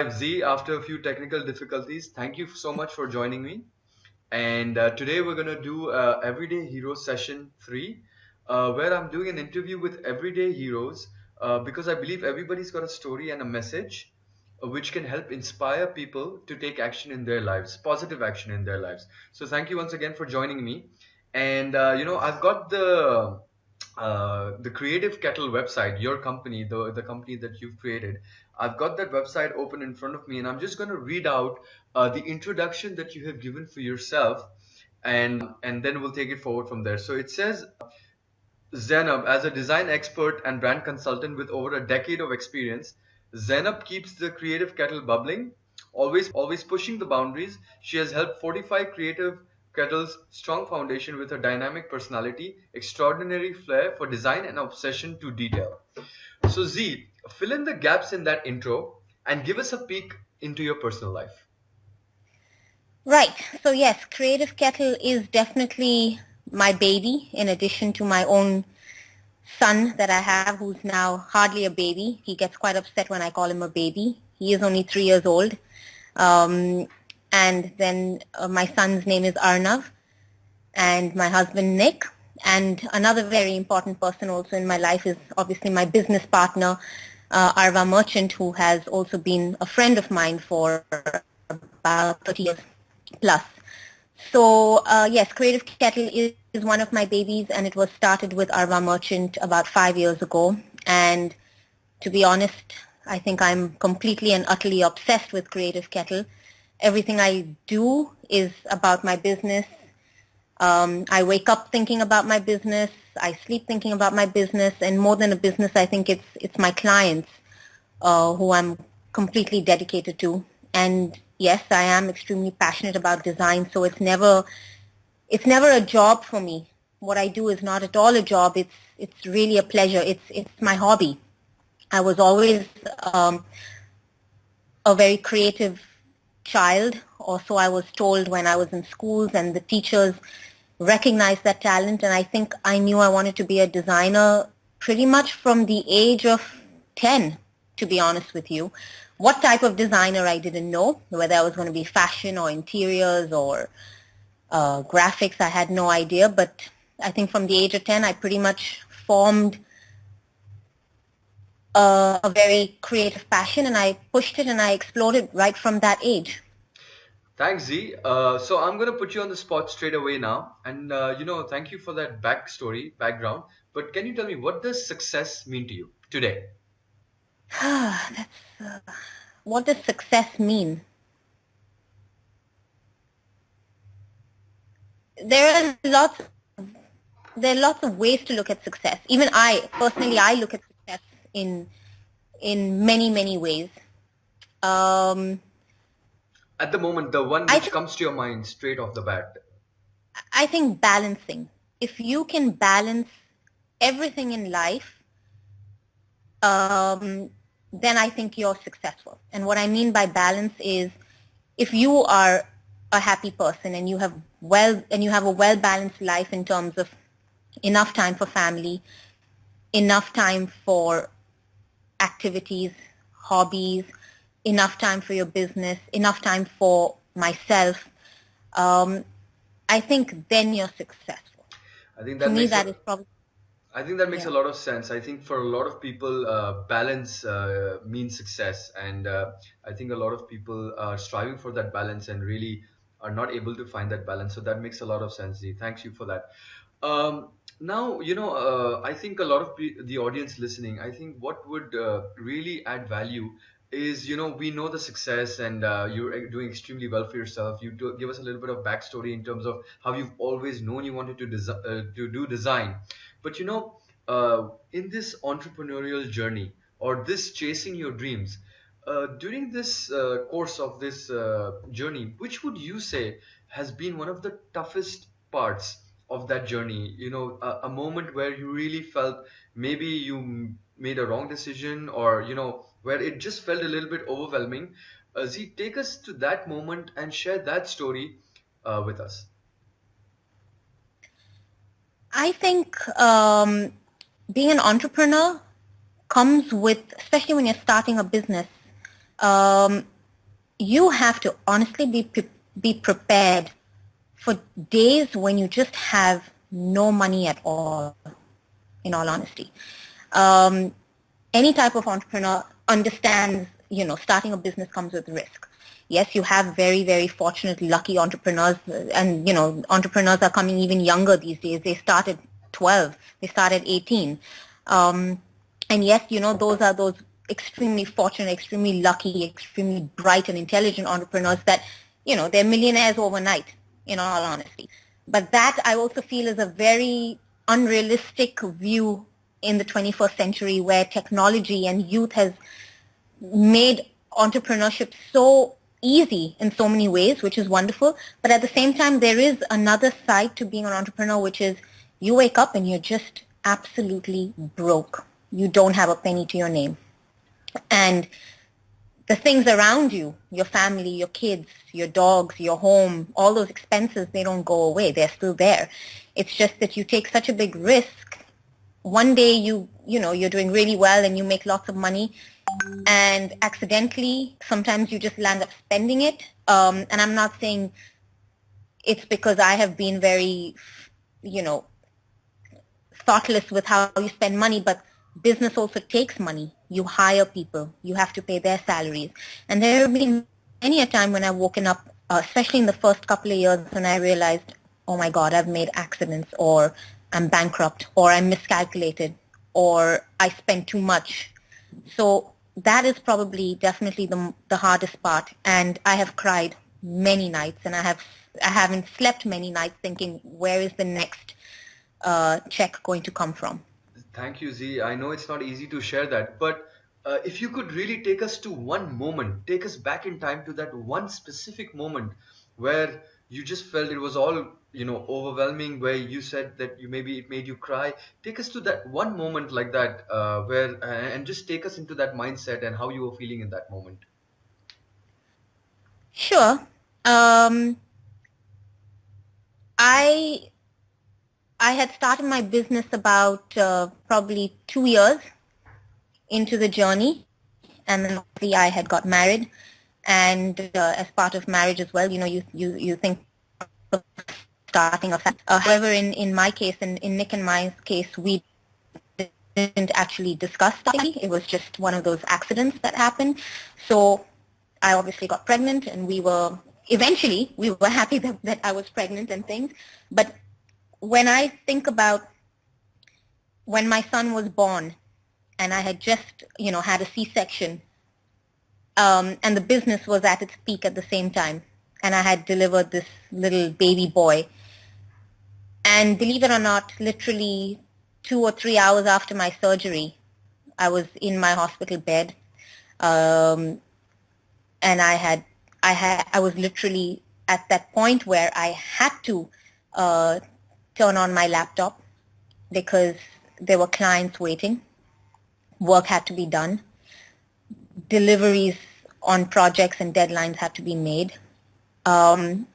live, Z, after a few technical difficulties. Thank you so much for joining me. And today we're going to do Everyday Heroes Session 3, where I'm doing an interview with everyday heroes because I believe everybody's got a story and a message which can help inspire people to take action in their lives, positive action in their lives. So thank you once again for joining me. And I've got the Creative Kettle website, your company, the company that you've created. I've got that website open in front of me, and I'm just going to read out the introduction that you have given for yourself, and then we'll take it forward from there. So it says, Zainab, as a design expert and brand consultant with over a decade of experience, Zainab keeps the creative kettle bubbling, always pushing the boundaries. She has helped fortify creative kettle's strong foundation with her dynamic personality, extraordinary flair for design, and obsession to detail. So Z, fill in the gaps in that intro and give us a peek into your personal life. Right. So yes, Creative Kettle is definitely my baby in addition to my own son that I have who's now hardly a baby. He gets quite upset when I call him a baby. He is only 3 years old. And then my son's name is Arnav and my husband Nick. And another very important person also in my life is obviously my business partner, Arva Merchant, who has also been a friend of mine for about 30 years plus. So yes, Creative Kettle is one of my babies, and it was started with Arva Merchant about 5 years ago. And to be honest, I think I'm completely and utterly obsessed with Creative Kettle. Everything I do is about my business. I wake up thinking about my business. I sleep thinking about my business, and more than a business, I think it's my clients who I'm completely dedicated to. And yes, I am extremely passionate about design, so it's never a job for me. What I do is not at all a job. It's really a pleasure. It's my hobby. I was always a very creative child, or so I was told when I was in schools, and the teachers recognized that talent, and I think I knew I wanted to be a designer pretty much from the age of 10, to be honest with you. What type of designer I didn't know, whether I was going to be fashion or interiors or graphics, I had no idea, but I think from the age of 10 I pretty much formed a very creative passion, and I pushed it and I explored it right from that age. Thanks, Z. So I'm going to put you on the spot straight away now. And, thank you for that background. But can you tell me, what does success mean to you today? That's, what does success mean? There are lots of ways to look at success. Even I personally, I look at success in many ways. Um, At the moment, the one I which think comes to your mind straight off the bat. I think balancing. If you can balance everything in life, um, then I think you're successful. And what I mean by balance is, if you are a happy person and you have a well balanced life in terms of enough time for family, enough time for activities, hobbies, enough time for your business, enough time for myself, um, I think then you're successful. I think To that me, makes that a, is probably, I think that makes a yeah. lot of sense. I think for a lot of people, balance means success, and I think a lot of people are striving for that balance and really are not able to find that balance. So that makes a lot of sense, Z. Thanks you for that. Now, I think a lot of the audience listening, I think what would really add value is, we know the success, and you're doing extremely well for yourself. You give us a little bit of backstory in terms of how you've always known you wanted to do design. But in this entrepreneurial journey or this chasing your dreams, during this course of this journey, which would you say has been one of the toughest parts of that journey? A moment where you really felt maybe you made a wrong decision, or where it just felt a little bit overwhelming. Z, take us to that moment and share that story with us. I think being an entrepreneur comes with, especially when you're starting a business, you have to honestly be prepared for days when you just have no money at all, in all honesty. Um, any type of entrepreneur understands, starting a business comes with risk. Yes, you have very, very fortunate, lucky entrepreneurs, and, entrepreneurs are coming even younger these days. They start at 12, they start at 18. Um, and yes, those are those extremely fortunate, extremely lucky, extremely bright and intelligent entrepreneurs that, they're millionaires overnight, in all honesty. But that I also feel is a very unrealistic view in the 21st century, where technology and youth has made entrepreneurship so easy in so many ways, which is wonderful. But at the same time, there is another side to being an entrepreneur, which is you wake up and you're just absolutely broke. You don't have a penny to your name. And the things around you, your family, your kids, your dogs, your home, all those expenses, they don't go away. They're still there. It's just that you take such a big risk. One day you're doing really well and you make lots of money, and accidentally sometimes you just land up spending it. And I'm not saying it's because I have been very, you know, thoughtless with how you spend money, but business also takes money. You hire people, you have to pay their salaries. And there have been many a time when I've woken up, especially in the first couple of years, when I realized, oh my God, I've made accidents, or I'm bankrupt, or I miscalculated, or I spent too much. So that is probably definitely the hardest part. And I have cried many nights, and I haven't slept many nights thinking, where is the next check going to come from? Thank you, Z. I know it's not easy to share that, but if you could really take us to one moment, take us back in time to that one specific moment where you just felt it was all, overwhelming, where you said that you maybe it made you cry. Take us to that one moment like that, and just take us into that mindset and how you were feeling in that moment. Sure. Um, I I had started my business about probably 2 years into the journey, and then obviously I had got married, and as part of marriage as well, you think of starting a family. However, in my case, and in Nick and my case, we didn't actually discuss that. It was just one of those accidents that happened. So I obviously got pregnant, and we were happy that I was pregnant and things. But when I think about when my son was born, and I had just, had a C-section, and the business was at its peak at the same time, and I had delivered this little baby boy. And believe it or not, literally 2 or 3 hours after my surgery, I was in my hospital bed, um, and I was literally at that point where I had to uh, turn on my laptop because there were clients waiting. Work had to be done. Deliveries on projects and deadlines had to be made. Um,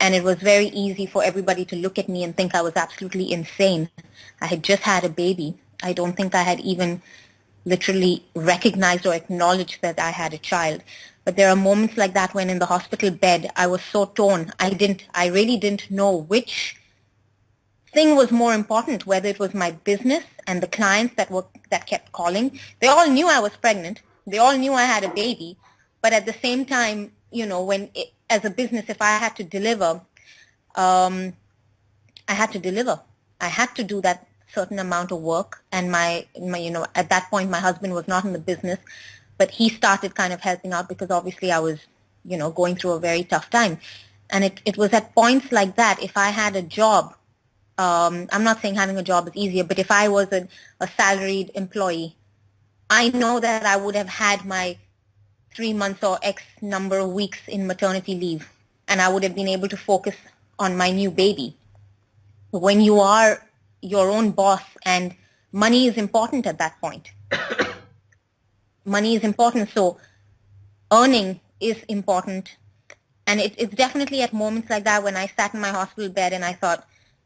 and it was very easy for everybody to look at me and think I was absolutely insane. I had just had a baby. I don't think I had even literally recognized or acknowledged that I had a child. But there are moments like that when in the hospital bed, I was so torn. I really didn't know which thing was more important, whether it was my business and the clients that kept calling. They all knew I was pregnant. They all knew I had a baby. But at the same time, as a business, if I had to deliver, um, I had to deliver. I had to do that certain amount of work. And at that point, my husband was not in the business, but he started kind of helping out because obviously I was, going through a very tough time. And it was at points like that, if I had a job, I'm not saying having a job is easier, but if I was a salaried employee, I know that I would have had my 3 months or X number of weeks in maternity leave, and I would have been able to focus on my new baby. When you are your own boss, and money is important at that point. Money is important, so earning is important. And it's definitely at moments like that when I sat in my hospital bed and I thought,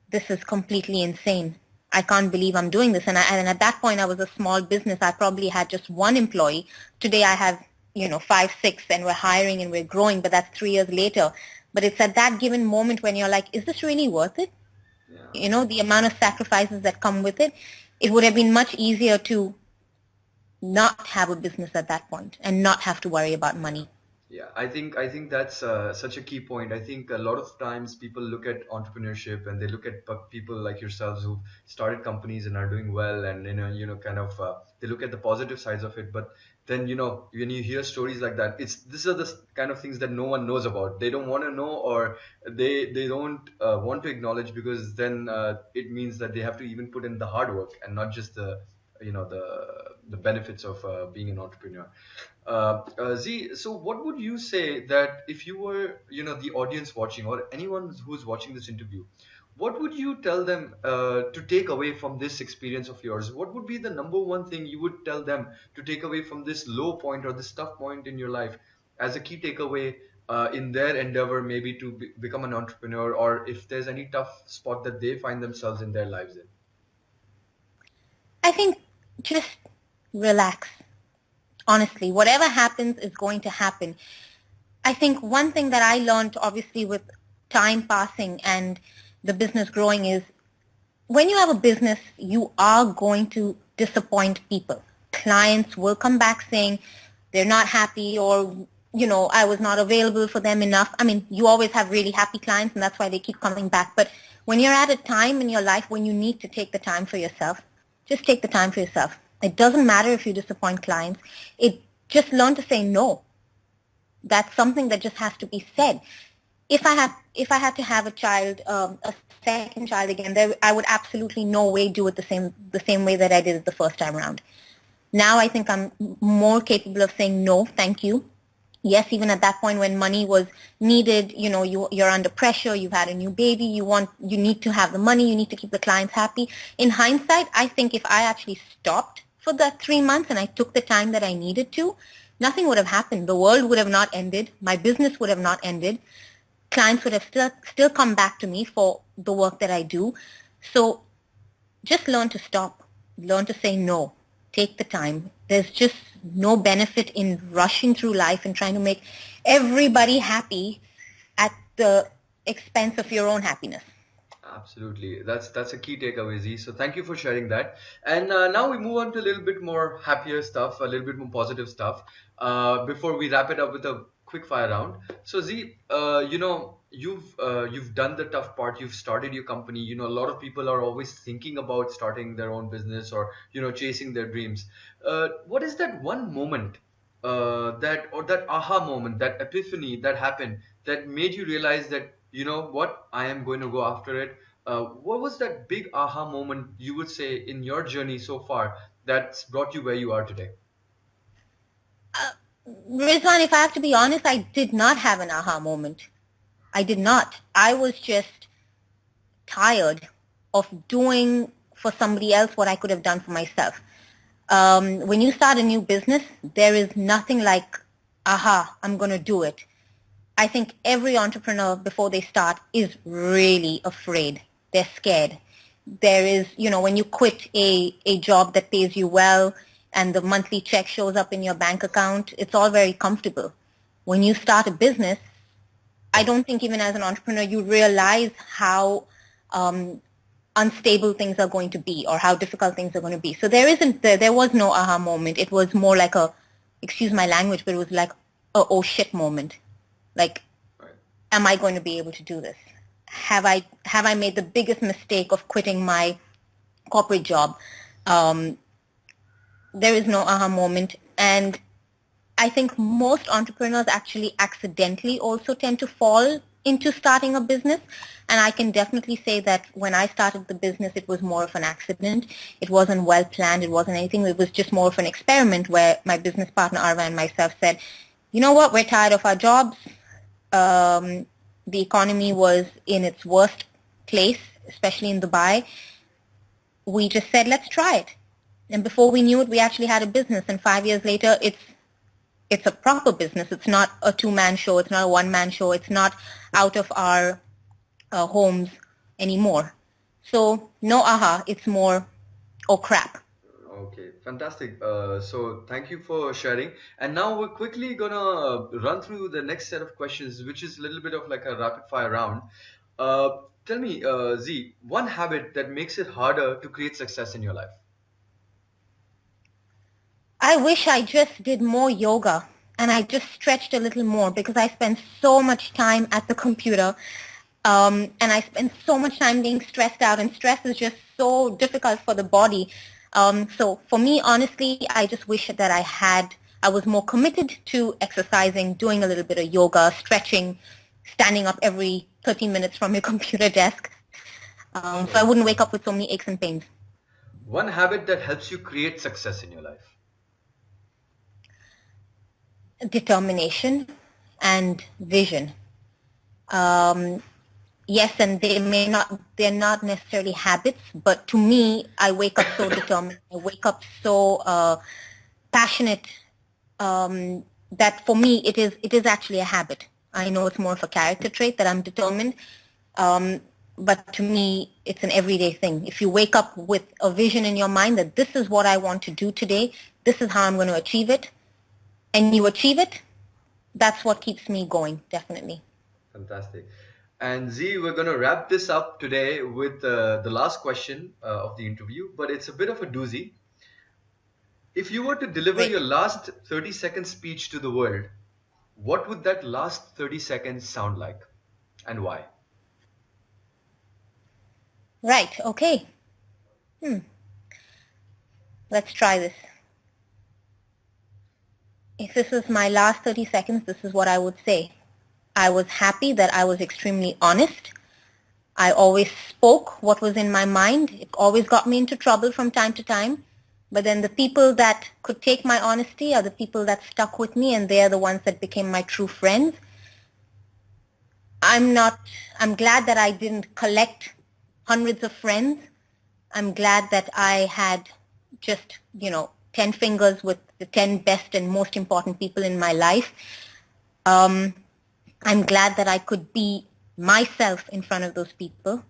this is completely insane. I can't believe I'm doing this. And at that point, I was a small business. I probably had just one employee. Today, I have 5, 6, and we're hiring and we're growing, but that's 3 years later. But it's at that given moment when you're like, is this really worth it? Yeah. The amount of sacrifices that come with it. It would have been much easier to not have a business at that point and not have to worry about Yeah. money. Yeah, I think that's such a key point. I think a lot of times people look at entrepreneurship and they look at people like yourselves who've started companies and are doing well, and kind of they look at the positive sides of it. But then when you hear stories like that, these are the kind of things that no one knows about. They don't want to know, or they don't want to acknowledge, because then it means that they have to even put in the hard work and not just the benefits of being an entrepreneur. Z, so what would you say that if you were, the audience watching, or anyone who's watching this interview, what would you tell them to take away from this experience of yours? What would be the number one thing you would tell them to take away from this low point or this tough point in your life as a key takeaway in their endeavor, maybe to become an entrepreneur, or if there's any tough spot that they find themselves in their lives in? I think just relax. Honestly, whatever happens is going to happen. I think one thing that I learned, obviously, with time passing and the business growing is when you have a business, you are going to disappoint people. Clients will come back saying they're not happy, or, I was not available for them enough. I mean, you always have really happy clients and that's why they keep coming back. But when you're at a time in your life when you need to take the time for yourself, just take the time for yourself. It doesn't matter if you disappoint clients. Just learn to say no. That's something that just has to be said. If I had to have a child, a second child again, I would absolutely no way do it the same way that I did it the first time around. Now I think I'm more capable of saying no, thank you. Yes, even at that point when money was needed, you're under pressure, you've had a new baby, you need to have the money, you need to keep the clients happy. In hindsight, I think if I actually stopped for that 3 months and I took the time that I needed to, nothing would have happened. The world would have not ended. My business would have not ended. Clients would have still come back to me for the work that I do. So just learn to stop. Learn to say no. Take the time. There's just no benefit in rushing through life and trying to make everybody happy at the expense of your own happiness. Absolutely. That's a key takeaway, Z. So thank you for sharing that. And now we move on to a little bit more happier stuff, a little bit more positive stuff. Before we wrap it up with a quick fire round. So Z, you've done the tough part. You've started your company. A lot of people are always thinking about starting their own business, or chasing their dreams. What is that one moment that aha moment, that epiphany that happened that made you realize that what, I am going to go after it? What was that big aha moment, you would say, in your journey so far that's brought you where you are today? Uh, Rizwan, if I have to be honest, I did not have an aha moment. I did not. I was just tired of doing for somebody else what I could have done for myself. When you start a new business, there is nothing like, aha, I'm going to do it. I think every entrepreneur before they start is really afraid. They're scared. There is, when you quit a job that pays you well and the monthly check shows up in your bank account, it's all very comfortable. When you start a business, I don't think even as an entrepreneur you realize how um, unstable things are going to be or how difficult things are going to be. So there was no aha moment. It was more like excuse my language, but it was like a oh shit moment. Like, Right. am I going to be able to do this? Have I made the biggest mistake of quitting my corporate job? Um, there is no aha moment. And I think most entrepreneurs actually accidentally also tend to fall into starting a business. And I can definitely say that when I started the business, it was more of an accident. It wasn't well planned. It wasn't anything. It was just more of an experiment where my business partner, Arva, and myself said, you know what, we're tired of our jobs. Um, the economy was in its worst place, especially in Dubai. We just said, let's try it. And before we knew it, we actually had a business. And 5 years later, it's a proper business. It's not a two-man show. It's not a one-man show. It's not out of our homes anymore. So no aha. It's more, oh crap. Okay. Fantastic. So thank you for sharing. And now we're quickly gonna run through the next set of questions, which is a little bit of like a rapid fire round. Uh, Tell me, Z, one habit that makes it harder to create success in your life. I wish I just did more yoga and I just stretched a little more because I spend so much time at the computer, and I spend so much time being stressed out, and stress is just so difficult for the body. So for me, honestly, I just wish that I was more committed to exercising, doing a little bit of yoga, stretching, standing up every 13 minutes from your computer desk, so I Sure, wouldn't wake sure. up with so many aches and pains. One habit that helps you create success in your life. Determination and vision. Um, yes, and they're not necessarily habits, but to me, I wake up so determined. I wake up so passionate, that for me, it is actually a habit. I know it's more of a character trait that I'm determined, um, but to me, it's an everyday thing. If you wake up with a vision in your mind that this is what I want to do today, this is how I'm going to achieve it, and you achieve it, that's what keeps me going, definitely. Fantastic. And Z, we're going to wrap this up today with the last question of the interview, but it's a bit of a doozy. If you were to deliver your Great. last 30-second speech to the world, what would that last 30 seconds sound like and why? Right. Okay. Hmm. Let's try this. If this is my last 30 seconds, this is what I would say. I was happy that I was extremely honest. I always spoke what was in my mind. It always got me into trouble from time to time. But then the people that could take my honesty are the people that stuck with me, and they are the ones that became my true friends. I'm not, I'm glad that I didn't collect hundreds of friends. I'm glad that I had just, 10 fingers with the 10 best and most important people in my life. Um, I'm glad that I could be myself in front of those people.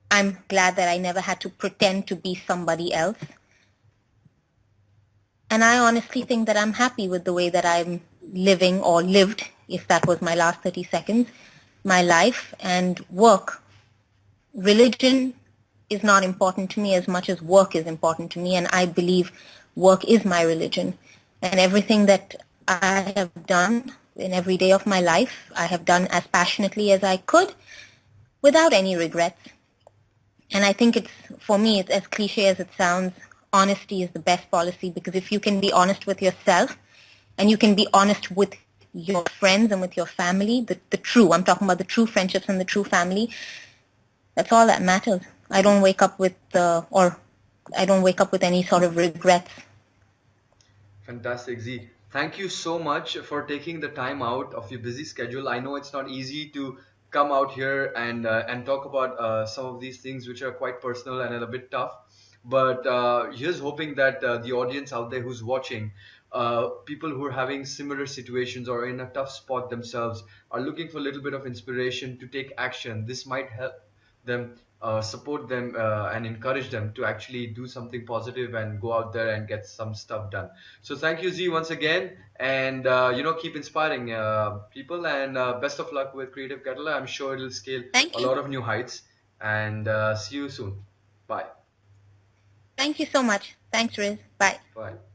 I'm glad that I never had to pretend to be somebody else. And I honestly think that I'm happy with the way that I'm living or lived, if that was my last 30 seconds, my life and work. Religion is not important to me as much as work is important to me, and I believe work is my religion. And everything that I have done in every day of my life, I have done as passionately as I could without any regrets. And I think for me, it's as cliche as it sounds, honesty is the best policy, because if you can be honest with yourself and you can be honest with your friends and with your family, I'm talking about the true friendships and the true family, that's all that matters. I don't wake up with any sort of regrets. Fantastic, Z. Thank you so much for taking the time out of your busy schedule. I know it's not easy to come out here and talk about some of these things which are quite personal and a bit tough. But here's hoping that the audience out there who's watching, people who are having similar situations or in a tough spot themselves, are looking for a little bit of inspiration to take action. This might help them, support them, and encourage them to actually do something positive and go out there and get some stuff done. So thank you, Z, once again, and keep inspiring people. And best of luck with Creative Catalog. I'm sure it'll scale Thank a you. lot of new heights. And see you soon. Bye. Thank you so much. Thanks, Riz. Bye. Bye.